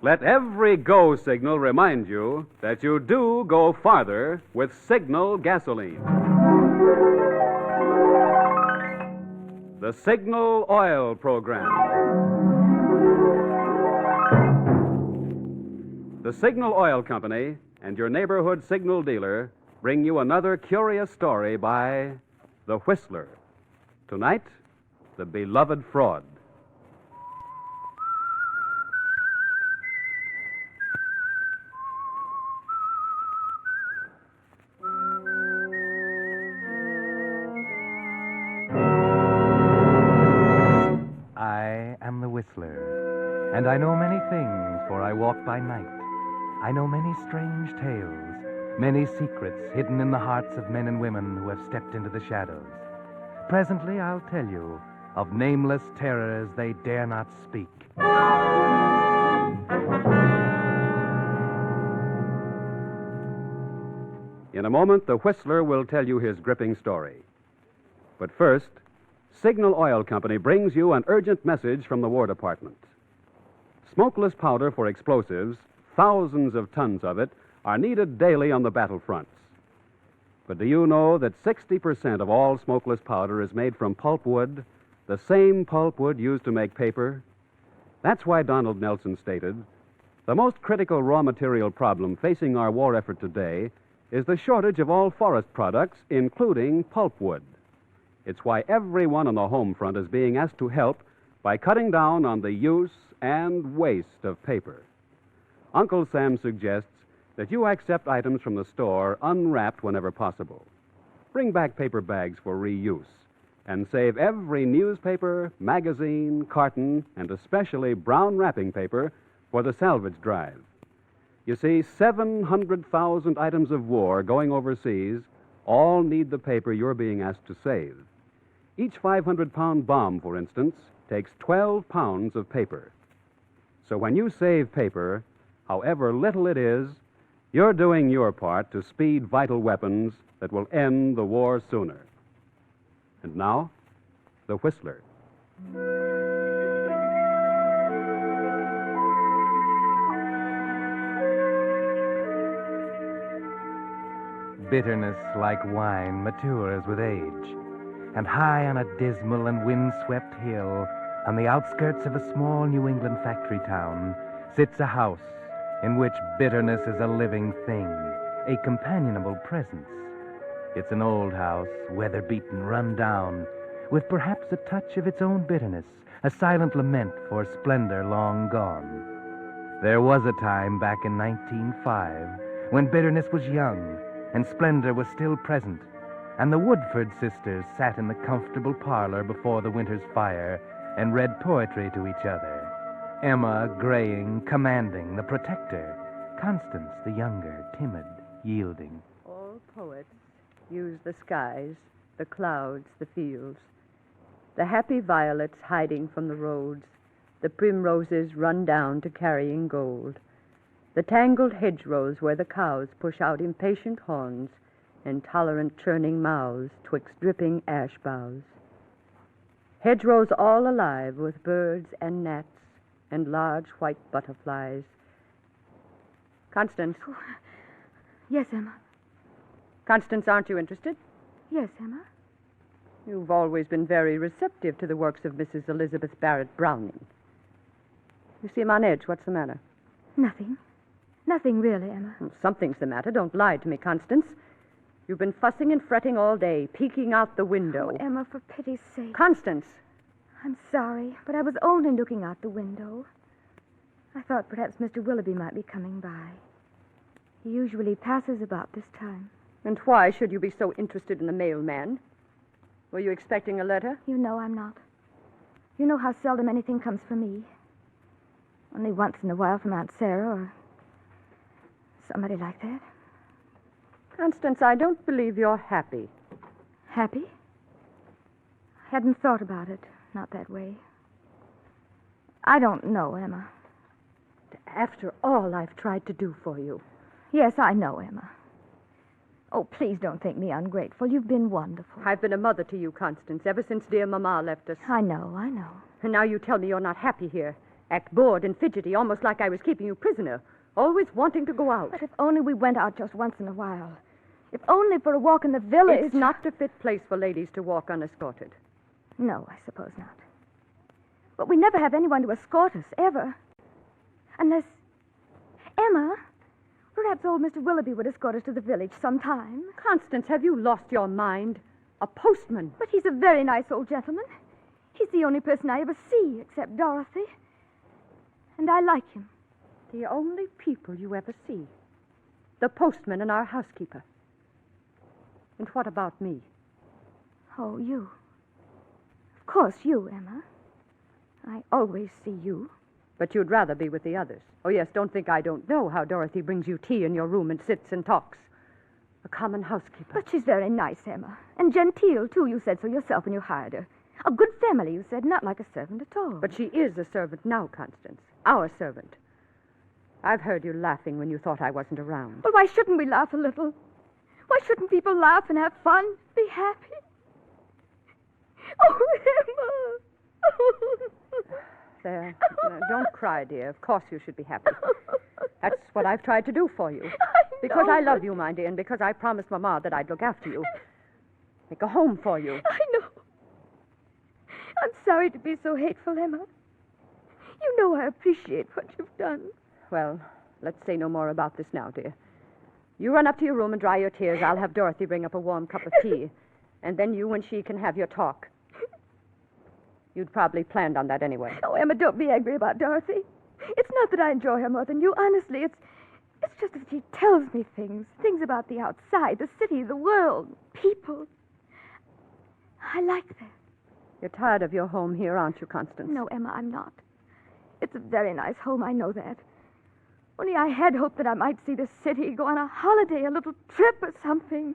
Let every go signal remind you that you do go farther with Signal gasoline. The Signal Oil Program. The Signal Oil Company and your neighborhood signal dealer bring you another curious story by The Whistler. Tonight, The Beloved Fraud. I am the Whistler, and I know many things, for I walk by night. I know many strange tales, many secrets hidden in the hearts of men and women who have stepped into the shadows. Presently, I'll tell you of nameless terrors they dare not speak. In a moment, the Whistler will tell you his gripping story. But first, Signal Oil Company brings you an urgent message from the War Department. Smokeless powder for explosives, thousands of tons of it, are needed daily on the battlefronts. But do you know that 60% of all smokeless powder is made from pulpwood, the same pulpwood used to make paper? That's why Donald Nelson stated, "The most critical raw material problem facing our war effort today is the shortage of all forest products, including pulpwood." It's why everyone on the home front is being asked to help by cutting down on the use and waste of paper. Uncle Sam suggests that you accept items from the store unwrapped whenever possible. Bring back paper bags for reuse and save every newspaper, magazine, carton, and especially brown wrapping paper for the salvage drive. You see, 700,000 items of war going overseas all need the paper you're being asked to save. Each 500-pound bomb, for instance, takes 12 pounds of paper. So when you save paper, however little it is, you're doing your part to speed vital weapons that will end the war sooner. And now, The Whistler. Bitterness, like wine, matures with age. And high on a dismal and wind-swept hill, on the outskirts of a small New England factory town, sits a house in which bitterness is a living thing, a companionable presence. It's an old house, weather-beaten, run down, with perhaps a touch of its own bitterness, a silent lament for splendor long gone. There was a time back in 1905 when bitterness was young and splendor was still present, and the Woodford sisters sat in the comfortable parlor before the winter's fire and read poetry to each other. Emma, graying, commanding, the protector. Constance, the younger, timid, yielding. All poets use the skies, the clouds, the fields, the happy violets hiding from the roads, the primroses run down to carrying gold, the tangled hedgerows where the cows push out impatient horns, and tolerant churning mouths twixt dripping ash boughs. Hedgerows all alive with birds and gnats and large white butterflies. Constance. Oh, yes, Emma. Constance, aren't you interested? Yes, Emma. You've always been very receptive to the works of Mrs. Elizabeth Barrett Browning. You seem on edge. What's the matter? Nothing. Nothing really, Emma. Well, something's the matter. Don't lie to me, Constance. You've been fussing and fretting all day, peeking out the window. Oh, Emma, for pity's sake. Constance! I'm sorry, but I was only looking out the window. I thought perhaps Mr. Willoughby might be coming by. He usually passes about this time. And why should you be so interested in the mailman? Were you expecting a letter? You know I'm not. You know how seldom anything comes from me. Only once in a while from Aunt Sarah or somebody like that. Constance, I don't believe you're happy. Happy? I hadn't thought about it. Not that way. I don't know, Emma. After all I've tried to do for you. Yes, I know, Emma. Oh, please don't think me ungrateful. You've been wonderful. I've been a mother to you, Constance, ever since dear Mama left us. I know. And now you tell me you're not happy here. Act bored and fidgety, almost like I was keeping you prisoner. Always wanting to go out. But if only we went out just once in a while. If only for a walk in the village. It's not a fit place for ladies to walk unescorted. No, I suppose not. But we never have anyone to escort us, ever. Unless... Emma, perhaps old Mr. Willoughby would escort us to the village sometime. Constance, have you lost your mind? A postman. But he's a very nice old gentleman. He's the only person I ever see, except Dorothy. And I like him. The only people you ever see. The postman and our housekeeper. And what about me? Oh, you. Of course, you, Emma. I always see you. But you'd rather be with the others. Oh, yes, don't think I don't know how Dorothy brings you tea in your room and sits and talks. A common housekeeper. But she's very nice, Emma. And genteel, too. You said so yourself when you hired her. A good family, you said, not like a servant at all. But she is a servant now, Constance. Our servant. I've heard you laughing when you thought I wasn't around. Well, why shouldn't we laugh a little? Why shouldn't people laugh and have fun, be happy? Oh, Emma! There. Don't cry, dear. Of course you should be happy. That's what I've tried to do for you. Because I love you, my dear, and because I promised Mama that I'd look after you. Make a home for you. I know. I'm sorry to be so hateful, Emma. You know I appreciate what you've done. Well, let's say no more about this now, dear. You run up to your room and dry your tears. I'll have Dorothy bring up a warm cup of tea. And then you and she can have your talk. You'd probably planned on that anyway. Oh, Emma, don't be angry about Dorothy. It's not that I enjoy her more than you. Honestly, it's just that she tells me things. Things about the outside, the city, the world, people. I like that. You're tired of your home here, aren't you, Constance? No, Emma, I'm not. It's a very nice home, I know that. Only I had hoped that I might see the city, go on a holiday, a little trip or something.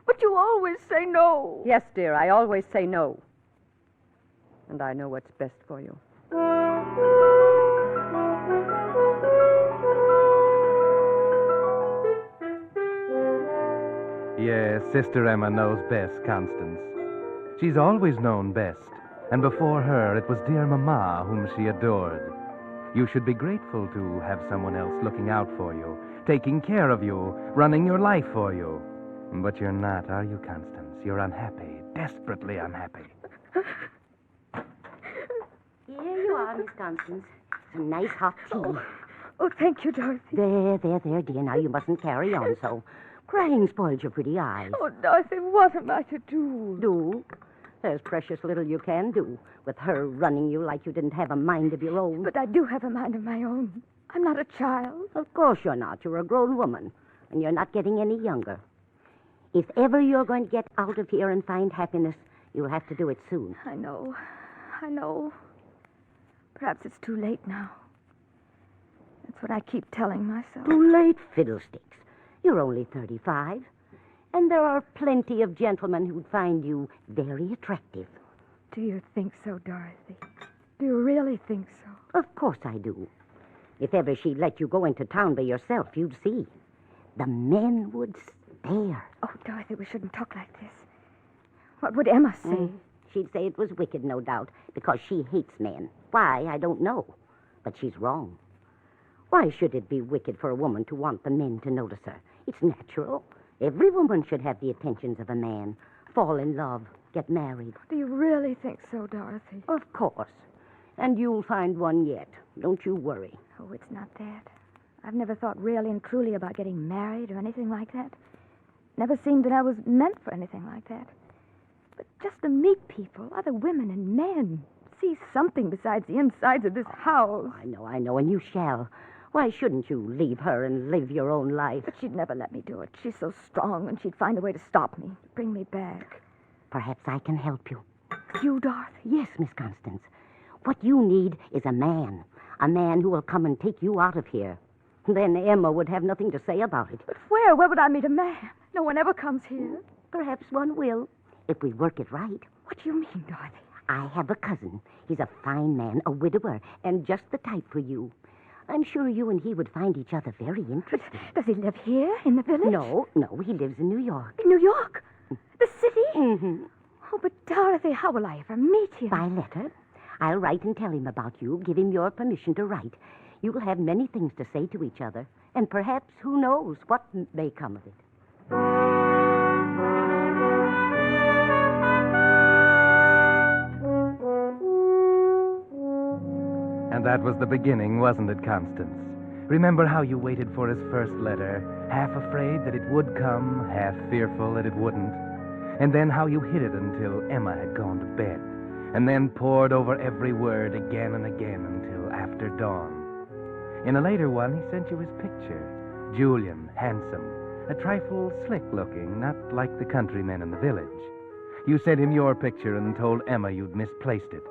But you always say no. Yes, dear, I always say no. And I know what's best for you. Yes, Sister Emma knows best, Constance. She's always known best. And before her, it was dear Mama whom she adored. You should be grateful to have someone else looking out for you, taking care of you, running your life for you. But you're not, are you, Constance? You're unhappy, desperately unhappy. Here you are, Miss Constance. Some nice hot tea. Oh, thank you, Dorothy. There, dear. Now you mustn't carry on so. Crying spoils your pretty eyes. Oh, Dorothy, what am I to do? Do? There's precious little you can do with her running you like you didn't have a mind of your own. But I do have a mind of my own. I'm not a child. Of course you're not. You're a grown woman, and you're not getting any younger. If ever you're going to get out of here and find happiness, you'll have to do it soon. I know. Perhaps it's too late now. That's what I keep telling myself. Too late, fiddlesticks. You're only 35. And there are plenty of gentlemen who'd find you very attractive. Do you think so, Dorothy? Do you really think so? Of course I do. If ever she'd let you go into town by yourself, you'd see. The men would stare. Oh, Dorothy, we shouldn't talk like this. What would Emma say? She'd say it was wicked, no doubt, because she hates men. Why, I don't know. But she's wrong. Why should it be wicked for a woman to want the men to notice her? It's natural. Every woman should have the attentions of a man. Fall in love, get married. Do you really think so, Dorothy? Of course. And you'll find one yet. Don't you worry. Oh, it's not that. I've never thought really and truly about getting married or anything like that. Never seemed that I was meant for anything like that. But just to meet people, other women and men, see something besides the insides of this house. I know, and you shall. Why shouldn't you leave her and live your own life? But she'd never let me do it. She's so strong, and she'd find a way to stop me, bring me back. Perhaps I can help you. You, Dorothy? Yes, Miss Constance. What you need is a man who will come and take you out of here. Then Emma would have nothing to say about it. But where? Where would I meet a man? No one ever comes here. Perhaps one will, if we work it right. What do you mean, Dorothy? I have a cousin. He's a fine man, a widower, and just the type for you. I'm sure you and he would find each other very interesting. Does he live here, in the village? No, he lives in New York. In New York? The city? Mm-hmm. Oh, but Dorothy, how will I ever meet him? By letter. I'll write and tell him about you, give him your permission to write. You'll have many things to say to each other, and perhaps, who knows, what may come of it. And that was the beginning, wasn't it, Constance? Remember how you waited for his first letter, half afraid that it would come, half fearful that it wouldn't? And then how you hid it until Emma had gone to bed, and then pored over every word again and again until after dawn. In a later one, he sent you his picture. Julian, handsome, a trifle slick-looking, not like the countrymen in the village. You sent him your picture and told Emma you'd misplaced it.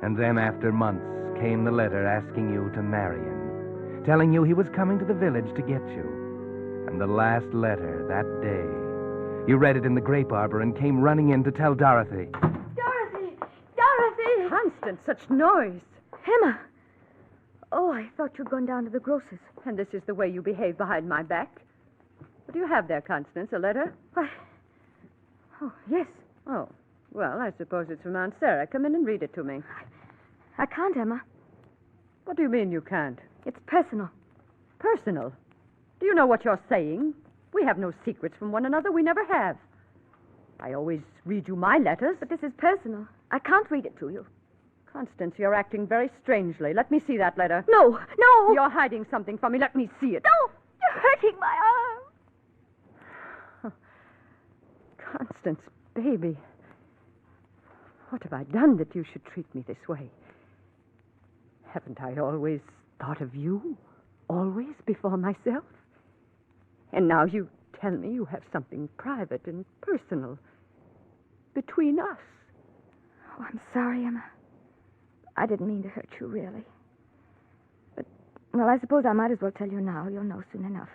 And then, after months, came the letter asking you to marry him, telling you he was coming to the village to get you. And the last letter, that day, you read it in the grape arbor and came running in to tell Dorothy. Dorothy! Dorothy! Constance, such noise. Emma! Oh, I thought you'd gone down to the grocer's. And this is the way you behave behind my back. What do you have there, Constance? A letter? Why? Oh, yes. Oh, well, I suppose it's from Aunt Sarah. Come in and read it to me. I can't, Emma. What do you mean you can't? It's personal. Personal? Do you know what you're saying? We have no secrets from one another. We never have. I always read you my letters. But this is personal. I can't read it to you. Constance, you're acting very strangely. Let me see that letter. No, no! You're hiding something from me. Let me see it. No! You're hurting my arm. Constance, baby. What have I done that you should treat me this way? Haven't I always thought of you? Always before myself? And now you tell me you have something private and personal between us. Oh, I'm sorry, Emma. I didn't mean to hurt you, really. But, well, I suppose I might as well tell you now. You'll know soon enough.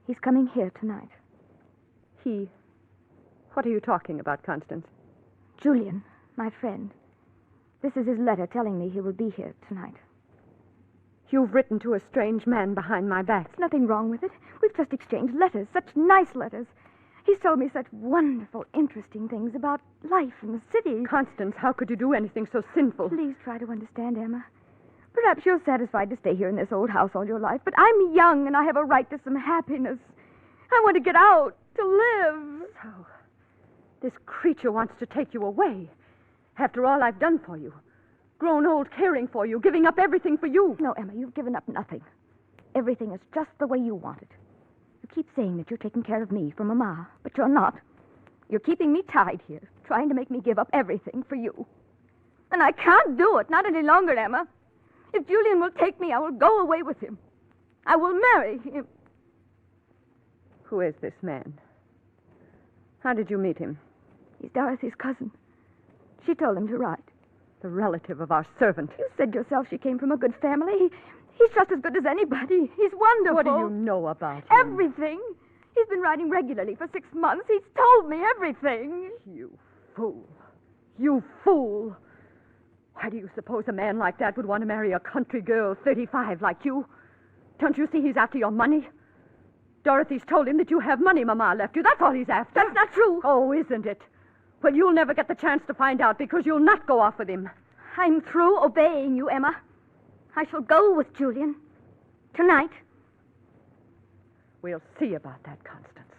He's coming here tonight. He? What are you talking about, Constance? Julian, my friend. This is his letter telling me he will be here tonight. You've written to a strange man behind my back. There's nothing wrong with it. We've just exchanged letters, such nice letters. He's told me such wonderful, interesting things about life in the city. Constance, how could you do anything so sinful? Please try to understand, Emma. Perhaps you're satisfied to stay here in this old house all your life, but I'm young and I have a right to some happiness. I want to get out, to live. So, this creature wants to take you away. After all I've done for you. Grown old caring for you, giving up everything for you. No, Emma, you've given up nothing. Everything is just the way you want it. You keep saying that you're taking care of me for Mama, but you're not. You're keeping me tied here, trying to make me give up everything for you. And I can't do it, not any longer, Emma. If Julian will take me, I will go away with him. I will marry him. Who is this man? How did you meet him? He's Dorothy's cousin. She told him to write. The relative of our servant. You said yourself she came from a good family. He's just as good as anybody. He's wonderful. What do you know about him? Everything. He's been writing regularly for 6 months. He's told me everything. You fool. You fool. Why do you suppose a man like that would want to marry a country girl 35 like you? Don't you see he's after your money? Dorothy's told him that you have money Mama left you. That's all he's after. That's not true. Oh, isn't it? Well, you'll never get the chance to find out because you'll not go off with him. I'm through obeying you, Emma. I shall go with Julian. Tonight. We'll see about that, Constance.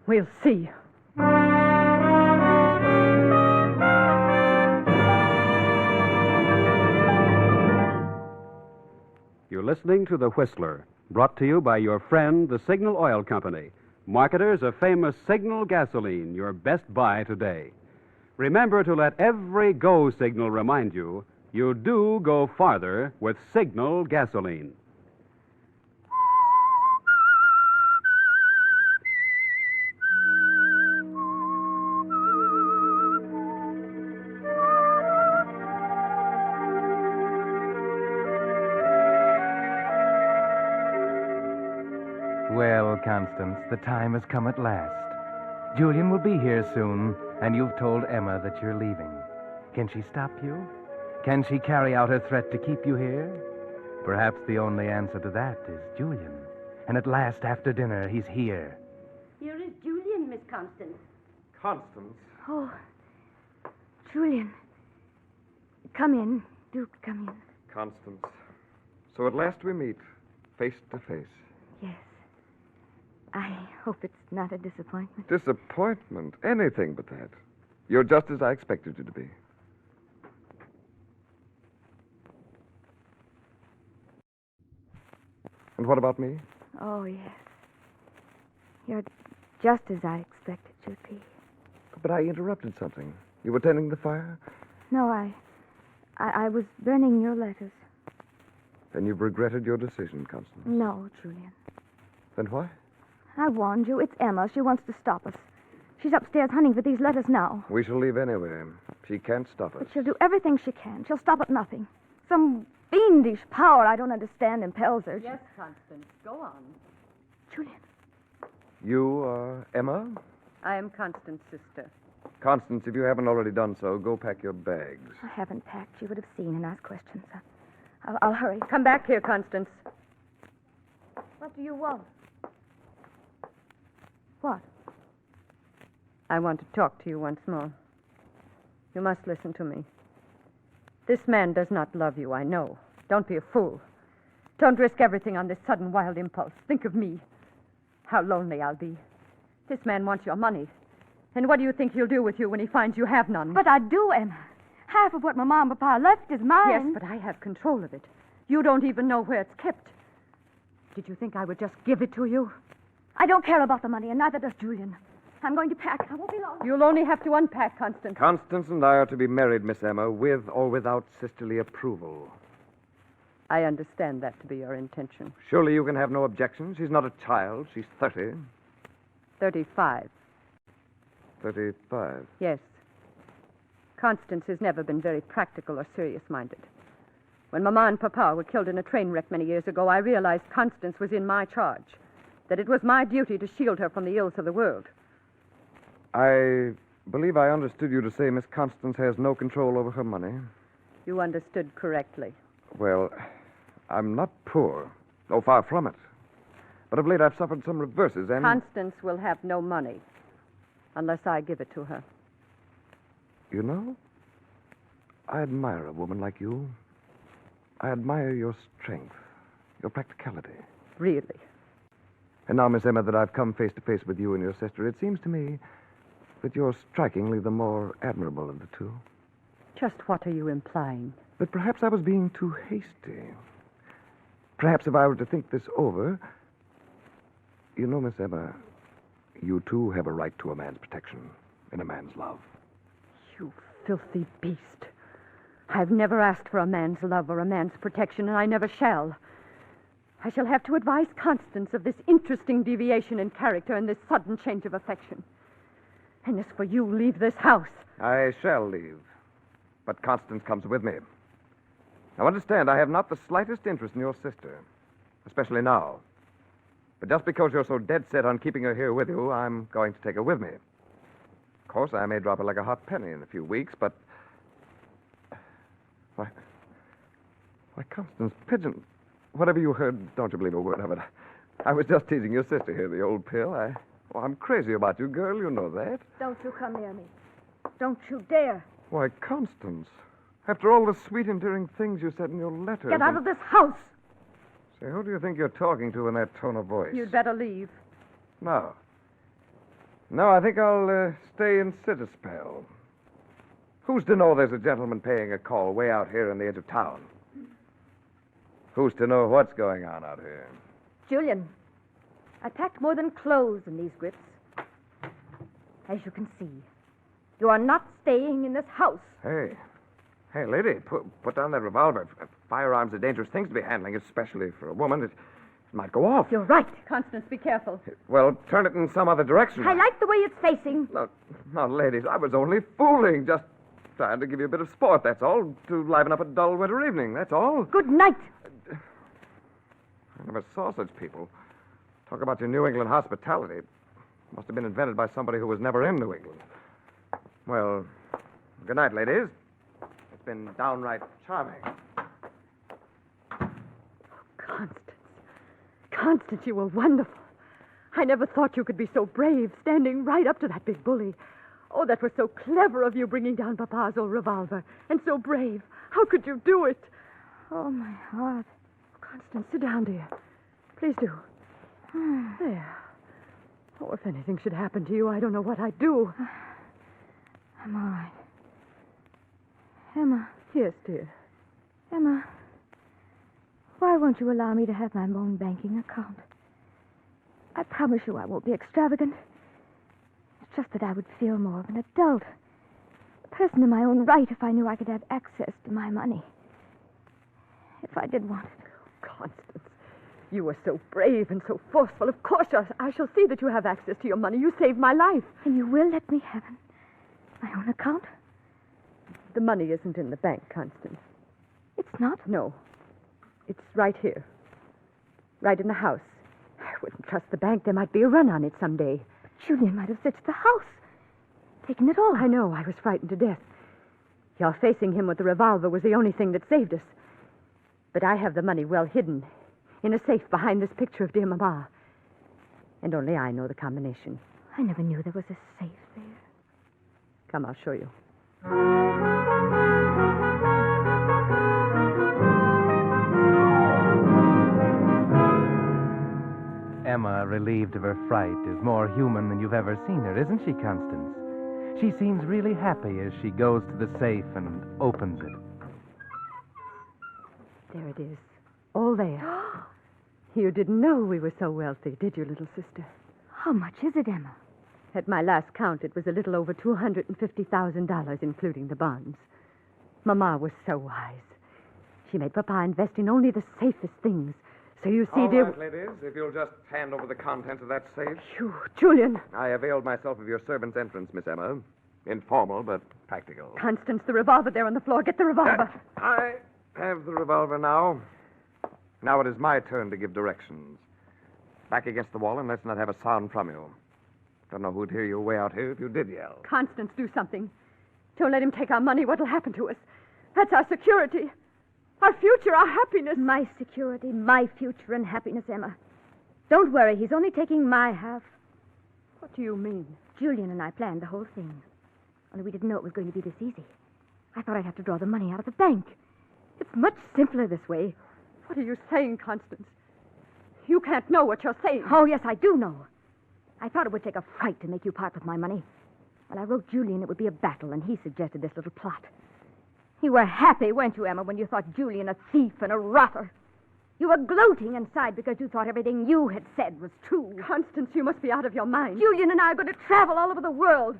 We'll see. You're listening to The Whistler, brought to you by your friend, the Signal Oil Company, marketers of famous Signal gasoline, your best buy today. Remember to let every go signal remind you do go farther with Signal gasoline. Well, Constance, the time has come at last. Julian will be here soon, and you've told Emma that you're leaving. Can she stop you? Can she carry out her threat to keep you here? Perhaps the only answer to that is Julian. And at last, after dinner, he's here. Here is Julian, Miss Constance. Constance? Oh, Julian. Come in. Do come in. Constance. So at last we meet, face to face. Yes. I hope it's not a disappointment. Disappointment? Anything but that. You're just as I expected you to be. And what about me? Oh, yes. You're just as I expected you'd be. But I interrupted something. You were tending the fire? No, I was burning your letters. Then you've regretted your decision, Constance. No, Julian. Then why? I warned you. It's Emma. She wants to stop us. She's upstairs hunting for these letters now. We shall leave anyway. She can't stop us. But she'll do everything she can. She'll stop at nothing. Some fiendish power I don't understand impels her. Yes, Constance. Go on. Julian. You are Emma? I am Constance's sister. Constance, if you haven't already done so, go pack your bags. I haven't packed. You would have seen and asked questions. I'll hurry. Come back here, Constance. What do you want? What? I want to talk to you once more. You must listen to me. This man does not love you, I know. Don't be a fool. Don't risk everything on this sudden wild impulse. Think of me. How lonely I'll be. This man wants your money. And what do you think he'll do with you when he finds you have none? But I do, Emma. Half of what my mom and papa left is mine. Yes, but I have control of it. You don't even know where it's kept. Did you think I would just give it to you? I don't care about the money, and neither does Julian. I'm going to pack. I won't be long. You'll only have to unpack, Constance. Constance and I are to be married, Miss Emma, with or without sisterly approval. I understand that to be your intention. Surely you can have no objection. She's not a child. She's 30. 35. 35. Yes. Constance has never been very practical or serious-minded. When Mama and Papa were killed in a train wreck many years ago, I realized Constance was in my charge, that it was my duty to shield her from the ills of the world. I believe I understood you to say Miss Constance has no control over her money. You understood correctly. Well, I'm not poor. Oh, far from it. But of late I've suffered some reverses, and... Constance will have no money unless I give it to her. You know, I admire a woman like you. I admire your strength, your practicality. Really? And now, Miss Emma, that I've come face to face with you and your sister, it seems to me that you're strikingly the more admirable of the two. Just what are you implying? That perhaps I was being too hasty. Perhaps if I were to think this over... You know, Miss Emma, you too have a right to a man's protection and a man's love. You filthy beast. I've never asked for a man's love or a man's protection, and I never shall. I shall have to advise Constance of this interesting deviation in character and this sudden change of affection. And as for you, leave this house. I shall leave. But Constance comes with me. Now, understand, I have not the slightest interest in your sister, especially now. But just because you're so dead set on keeping her here with you, I'm going to take her with me. Of course, I may drop her like a hot penny in a few weeks, but... Why, Constance, Pigeon, whatever you heard, don't you believe a word of it. I was just teasing your sister here, the old pill. I'm crazy about you, girl. You know that. Don't you come near me. Don't you dare. Why, Constance, after all the sweet, endearing things you said in your letters... Get out of this house. Say, who do you think you're talking to in that tone of voice? You'd better leave. No. No, I think I'll stay and sit a spell. Who's to know there's a gentleman paying a call way out here in the edge of town? Who's to know what's going on out here? Julian, I packed more than clothes in these grips. As you can see, you are not staying in this house. Hey, lady, put down that revolver. Firearms are dangerous things to be handling, especially for a woman. It might go off. You're right. Constance, be careful. Well, turn it in some other direction. I like the way it's facing. No, ladies, I was only fooling. Just trying to give you a bit of sport, that's all. To liven up a dull winter evening, that's all. Good night. I never saw such people. Talk about your New England hospitality. Must have been invented by somebody who was never in New England. Well, good night, ladies. It's been downright charming. Constance, you were wonderful. I never thought you could be so brave, standing right up to that big bully. Oh, that was so clever of you, bringing down Papa's old revolver. And so brave. How could you do it? Oh, my heart. Constance, sit down, dear. Please do. There. Oh, if anything should happen to you, I don't know what I'd do. I'm all right. Emma. Yes, dear. Emma, why won't you allow me to have my own banking account? I promise you I won't be extravagant. It's just that I would feel more of an adult. A person in my own right if I knew I could have access to my money. If I did want it. Constance, you were so brave and so forceful. Of course, I shall see that you have access to your money. You saved my life. And you will let me have my own account? The money isn't in the bank, Constance. It's not? No. It's right here. Right in the house. I wouldn't trust the bank. There might be a run on it someday. But Julian might have searched the house. Taken it all. I know. I was frightened to death. Your facing him with the revolver was the only thing that saved us. But I have the money well hidden in a safe behind this picture of dear Mama. And only I know the combination. I never knew there was a safe there. Come, I'll show you. Emma, relieved of her fright, is more human than you've ever seen her, isn't she, Constance? She seems really happy as she goes to the safe and opens it. There it is. All there. You didn't know we were so wealthy, did you, little sister? How much is it, Emma? At my last count, it was a little over $250,000, including the bonds. Mama was so wise. She made Papa invest in only the safest things. So you see, All dear... right, ladies, if you'll just hand over the contents of that safe. Phew, Julian. I availed myself of your servant's entrance, Miss Emma. Informal, but practical. Constance, the revolver there on the floor. Get the revolver. I have the revolver now. Now it is my turn to give directions. Back against the wall, and let's not have a sound from you. Don't know who'd hear you way out here if you did yell. Constance, do something. Don't let him take our money. What'll happen to us? That's our security. Our future, our happiness. My security, my future and happiness, Emma. Don't worry, he's only taking my half. What do you mean? Julian and I planned the whole thing. Only we didn't know it was going to be this easy. I thought I'd have to draw the money out of the bank. It's much simpler this way. What are you saying, Constance? You can't know what you're saying. Oh, yes, I do know. I thought it would take a fright to make you part with my money. Well, I wrote Julian it would be a battle, and he suggested this little plot. You were happy, weren't you, Emma, when you thought Julian a thief and a rotter? You were gloating inside because you thought everything you had said was true. Constance, you must be out of your mind. Julian and I are going to travel all over the world.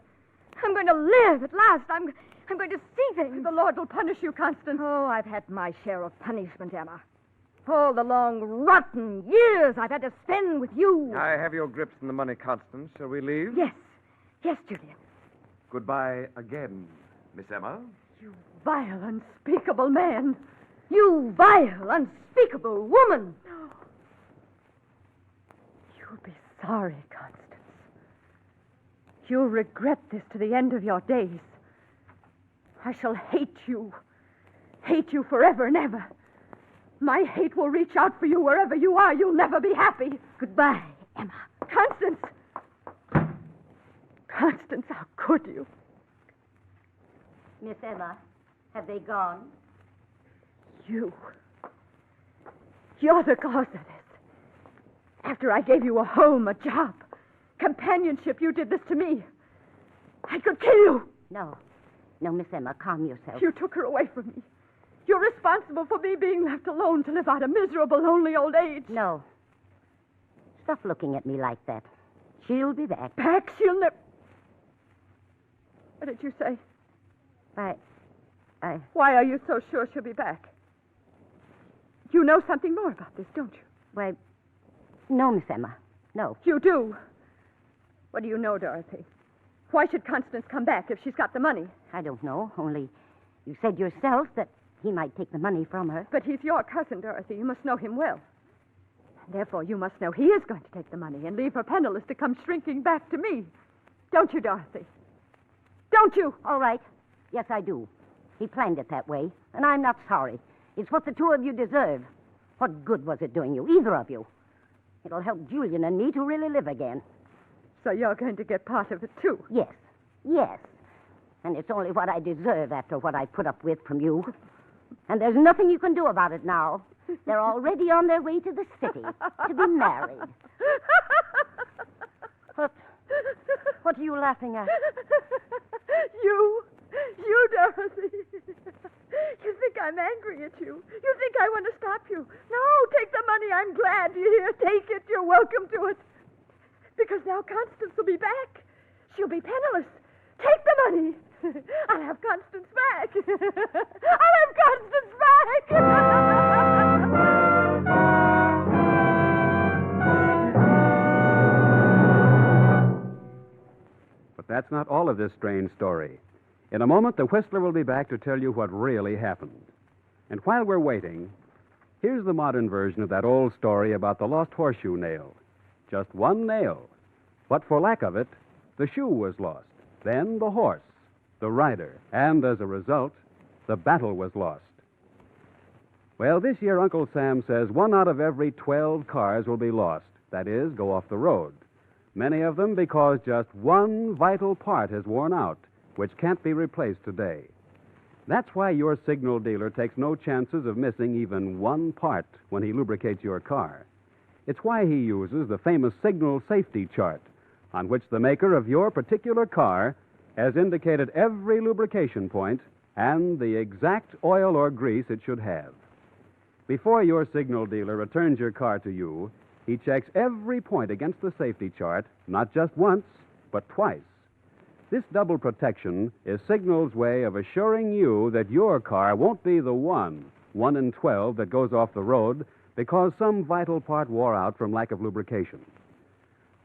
I'm going to live at last. I'm going to see things. The Lord will punish you, Constance. Oh, I've had my share of punishment, Emma. All the long, rotten years I've had to spend with you. I have your grips in the money, Constance. Shall we leave? Yes. Yes, Julian. Goodbye again, Miss Emma. You vile, unspeakable man. You vile, unspeakable woman. You'll be sorry, Constance. You'll regret this to the end of your days. I shall hate you. Hate you forever and ever. My hate will reach out for you wherever you are. You'll never be happy. Goodbye, Emma. Constance! Constance, how could you? Miss Emma, have they gone? You. You're the cause of this. After I gave you a home, a job, companionship, you did this to me. I could kill you. No. No, Miss Emma, calm yourself. You took her away from me. You're responsible for me being left alone to live out a miserable, lonely old age. No. Stop looking at me like that. She'll be back. Back? She'll never... What did you say? I... Why are you so sure she'll be back? You know something more about this, don't you? Why, no, Miss Emma. No. You do. What do you know, Dorothy? Why should Constance come back if she's got the money? I don't know. Only you said yourself that he might take the money from her. But he's your cousin, Dorothy. You must know him well. Therefore, you must know he is going to take the money and leave her penniless to come shrinking back to me. Don't you, Dorothy? Don't you? All right. Yes, I do. He planned it that way, and I'm not sorry. It's what the two of you deserve. What good was it doing you, either of you? It'll help Julian and me to really live again. So you're going to get part of it, too? Yes. Yes. And it's only what I deserve after what I put up with from you. And there's nothing you can do about it now. They're already on their way to the city to be married. What are you laughing at? You, Dorothy. You think I'm angry at you. You think I want to stop you. No, take the money. I'm glad you're here. Take it. You're welcome to it. Because now Constance will be back. She'll be penniless. Take the money. I'll have Constance back. I'll have Constance back. But that's not all of this strange story. In a moment, the Whistler will be back to tell you what really happened. And while we're waiting, here's the modern version of that old story about the lost horseshoe nail. Just one nail. But for lack of it, the shoe was lost. Then the horse, the rider, and as a result, the battle was lost. Well, this year, Uncle Sam says 1 out of every 12 cars will be lost. That is, go off the road. Many of them because just one vital part has worn out, which can't be replaced today. That's why your signal dealer takes no chances of missing even one part when he lubricates your car. It's why he uses the famous signal safety chart, on which the maker of your particular car has indicated every lubrication point and the exact oil or grease it should have. Before your signal dealer returns your car to you, he checks every point against the safety chart, not just once, but twice. This double protection is Signal's way of assuring you that your car won't be the one in 12, that goes off the road because some vital part wore out from lack of lubrication.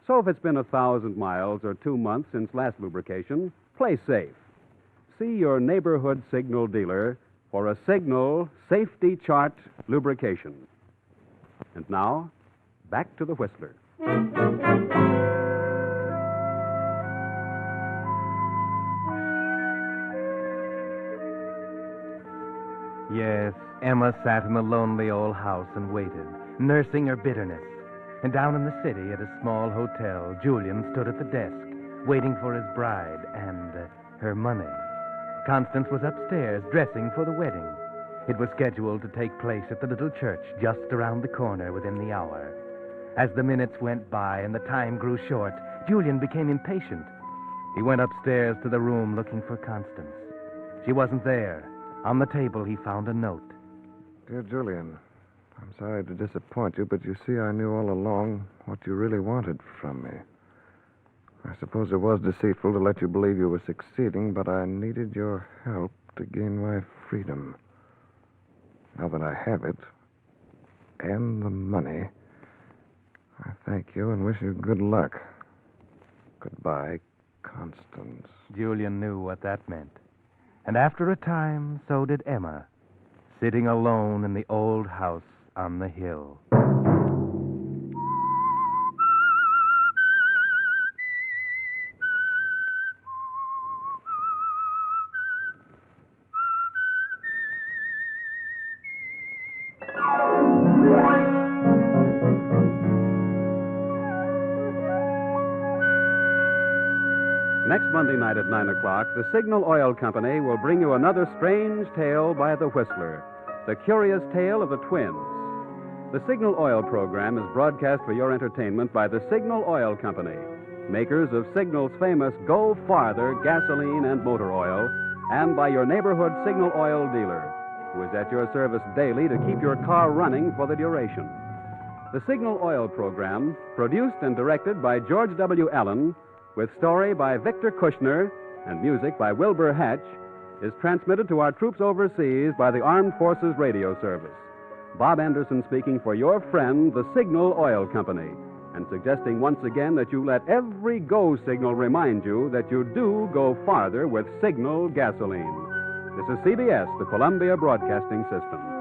So if it's been 1,000 miles or 2 months since last lubrication, play safe. See your neighborhood Signal dealer for a Signal Safety Chart lubrication. And now, back to the Whistler. Yes, Emma sat in the lonely old house and waited, nursing her bitterness. And down in the city at a small hotel, Julian stood at the desk, waiting for his bride and her money. Constance was upstairs, dressing for the wedding. It was scheduled to take place at the little church just around the corner within the hour. As the minutes went by and the time grew short, Julian became impatient. He went upstairs to the room looking for Constance. She wasn't there. On the table, he found a note. Dear Julian, I'm sorry to disappoint you, but you see, I knew all along what you really wanted from me. I suppose it was deceitful to let you believe you were succeeding, but I needed your help to gain my freedom. Now that I have it, and the money, I thank you and wish you good luck. Goodbye, Constance. Julian knew what that meant. And after a time, so did Emma, sitting alone in the old house on the hill. Next Monday night at 9 o'clock, the Signal Oil Company will bring you another strange tale by the Whistler, the curious tale of the twins. The Signal Oil program is broadcast for your entertainment by the Signal Oil Company, makers of Signal's famous Go Farther gasoline and motor oil, and by your neighborhood Signal Oil dealer, who is at your service daily to keep your car running for the duration. The Signal Oil program, produced and directed by George W. Allen, with story by Victor Kushner and music by Wilbur Hatch, is transmitted to our troops overseas by the Armed Forces Radio Service. Bob Anderson speaking for your friend, the Signal Oil Company, and suggesting once again that you let every go signal remind you that you do go farther with Signal gasoline. This is CBS, the Columbia Broadcasting System.